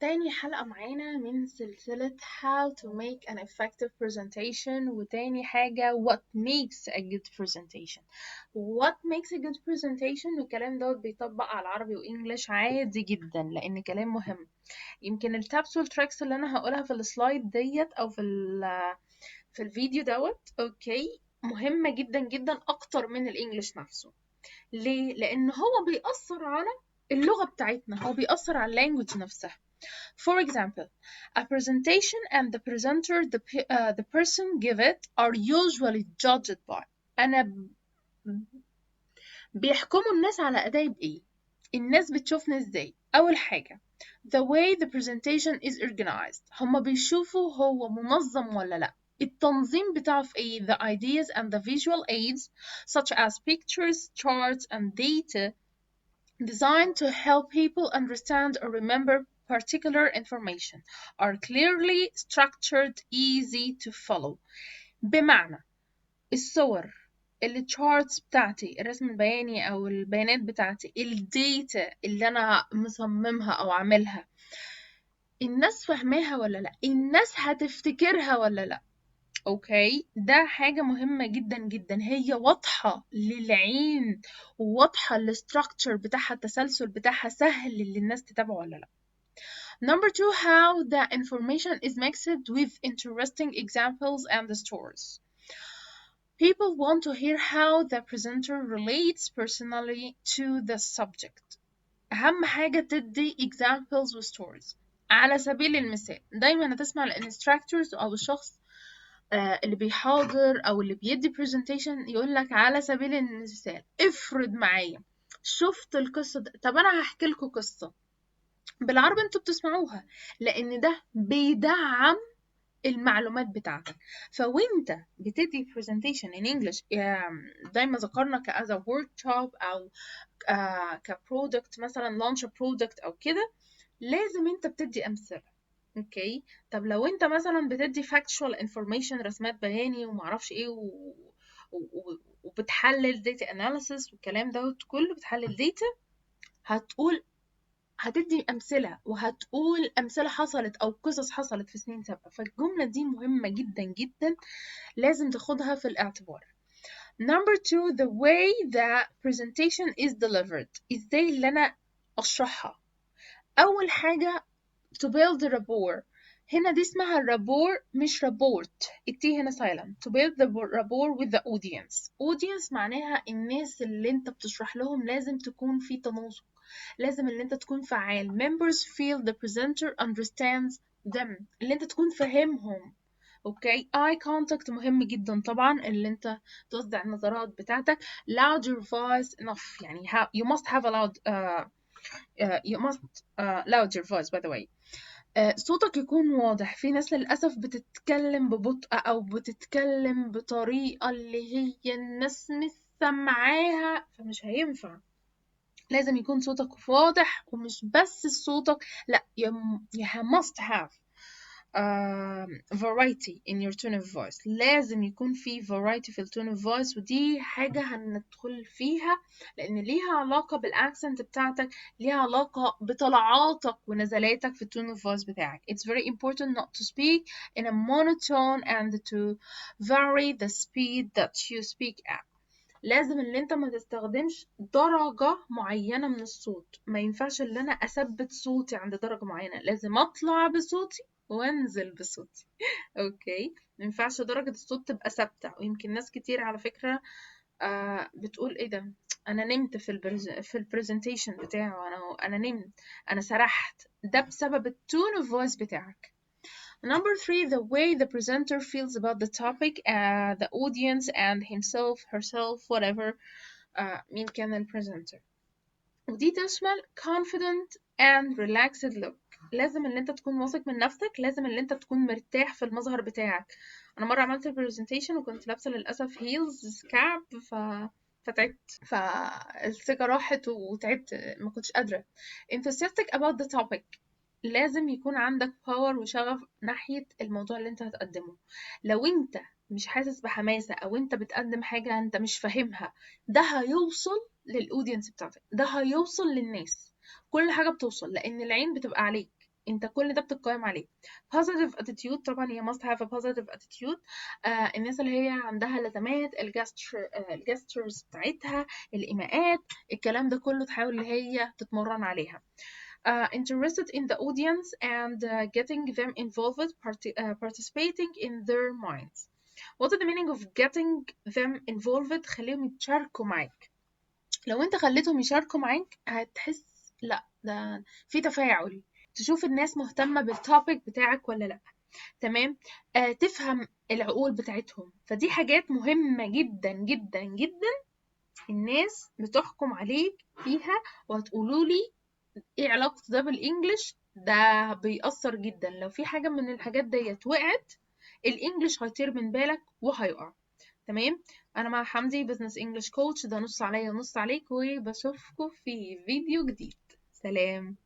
تاني حلقة معانا من سلسلة How to make an effective presentation. وتاني حاجة What makes a good presentation. What makes a good presentation والكلام دوت بيطبق على العربي وإنجليش عادي جدا لأن كلام مهم. يمكن التابس والتريكس اللي أنا هقولها في السلايد ديت أو في الفيديو دوت أوكي مهمة جدا جدا أكتر من الإنجليش نفسه. ليه؟ لأن هو بيأثر على اللغة بتاعتنا، هو بيأثر على اللانجوج نفسها. For example, a presentation and the presenter, the person give it, are usually judged by. بيحكموا الناس على أدائي بإيه؟ الناس بتشوفنا إزاي؟ أول حاجة the way the presentation is organized. هما بيشوفوا هو منظم ولا لأ. التنظيم بتاعه في إيه؟ The ideas and the visual aids such as pictures, charts and data designed to help people understand or remember particular information are clearly structured, easy to follow. بمعنى الصور التشارتس بتاعتي، الرسم البياني او البيانات بتاعتي، الديتا اللي انا مصممها او عاملها، الناس فاهماها ولا لا، الناس هتفتكرها ولا لا. اوكي، ده حاجة مهمة جدا جدا، هي واضحة للعين وواضحة الاستراكتشر بتاعها، التسلسل بتاعها سهل للناس تتابعه ولا لا. Number two, how the information is mixed with interesting examples and the stories. People want to hear how the presenter relates personally to the subject. أهم حاجة تدي examples و stories. على سبيل المثال دايما هتسمع الانستراكتورز أو الشخص اللي بيحاضر أو اللي بيدي presentation يقول لك على سبيل المثال افرض معايا شفت القصة ده. طب أنا هحكي لكم قصة بالعربي انتوا بتسمعوها لأن ده بيدعم المعلومات بتاعتك. فوانت بتدي presentation in English دايما ذكرنا as a workshop أو كبرودكت مثلا launch a product أو كده، لازم انت بتدي أمثلة. اوكي، طب لو انت مثلا بتدي factual information رسمات بياني ومعرفش ايه وبتحلل data analysis والكلام ده كله، بتحلل data، هتدي أمثلة وهتقول أمثلة حصلت أو قصص حصلت في سنين سابقة. فالجملة دي مهمة جدا جدا، لازم تاخدها في الاعتبار. Number two, the way the presentation is delivered. إزاي اللي أنا أشرحها. أول حاجة to build a rapport. هنا دي اسمها الرابور مش رابورت، التي هنا silent. To build the rapport with the audience. audience معناها الناس اللي انت بتشرح لهم لازم تكون في تناسق، لازم اللي انت تكون فعال. members feel the presenter understands them، اللي انت تكون فاهمهم. اوكي، eye contact مهم جدا طبعا، اللي انت توزع النظرات بتاعتك. loud your voice enough، يعني you must have a loud you must loud your voice by the way. صوتك يكون واضح. في ناس للأسف بتتكلم ببطء أو بتتكلم بطريقة اللي هي الناس مش سامعاها، فمش هينفع. لازم يكون صوتك واضح، ومش بس صوتك، لا you must have variety in your tone of voice. لازم يكون في variety في tone of voice، ودي حاجة هندخل فيها لأن ليها علاقة بالأكسنت بتاعتك، ليها علاقة بطلعاتك ونزلاتك في tone of voice بتاعك. It's very important not to speak in a monotone and to vary the speed that you speak at. لازم اللي انت ما تستخدمش درجة معينة من الصوت، ما ينفعش اللي انا اثبت صوتي عند درجة معينة، لازم اطلع بصوتي وانزل بصوتي. اوكي، ما ينفعش درجة الصوت تبقى ثابتة. ويمكن ناس كتير على فكرة بتقول ايه ده، انا نمت في البرزنتيشن بتاعه، انا نمت، انا سرحت. ده بسبب التون اوف فويس بتاعك. Number three, the way the presenter feels about the topic, the audience and himself, herself, whatever. مين كان البرزنتر. ودي تشمل confident and relaxed look. لازم اللي انت تكون واثق من نفسك، لازم اللي انت تكون مرتاح في المظهر بتاعك. انا مرة عملت presentation وكنت لابسة للأسف هيلز كعب فتعبت، فالثقة راحت وتعبت، ما كنتش قادرة. enthusiastic about the topic. لازم يكون عندك باور وشغف ناحية الموضوع اللي انت هتقدمه. لو انت مش حاسس بحماسة او انت بتقدم حاجة انت مش فاهمها، ده هيوصل للاودينس بتاعتك، ده هيوصل للناس. كل حاجة بتوصل لان العين بتبقى عليك. انت كل ده بتتقيم عليه. positive attitude طبعا هي must have a positive attitude. الناس اللي هي عندها لازمات، الجسترز بتاعتها، الإيماءات، الكلام ده كله تحاول اللي هي تتمرن عليها. Interested in the audience and getting them involved, participating in their minds. What is the meaning of getting them involved؟ خليهم يتشاركوا معاك. لو انت خليتهم يشاركوا معاك هتحس لا ده في تفاعل، تشوف الناس مهتمة بالتوبيك بتاعك ولا لا. تمام. تفهم العقول بتاعتهم، فدي حاجات مهمة جدا جدا جدا. الناس بتحكم عليك فيها وهتقولوا لي ايه علاقة ده بالانجليش. ده بيأثر جدا، لو في حاجة من الحاجات ديت وقعت الانجليش هيطير من بالك وهيقع. تمام. انا مع حمدي بزنس انجلش كوتش، ده نص عليا ونص عليك، وبشوفكم في فيديو جديد. سلام.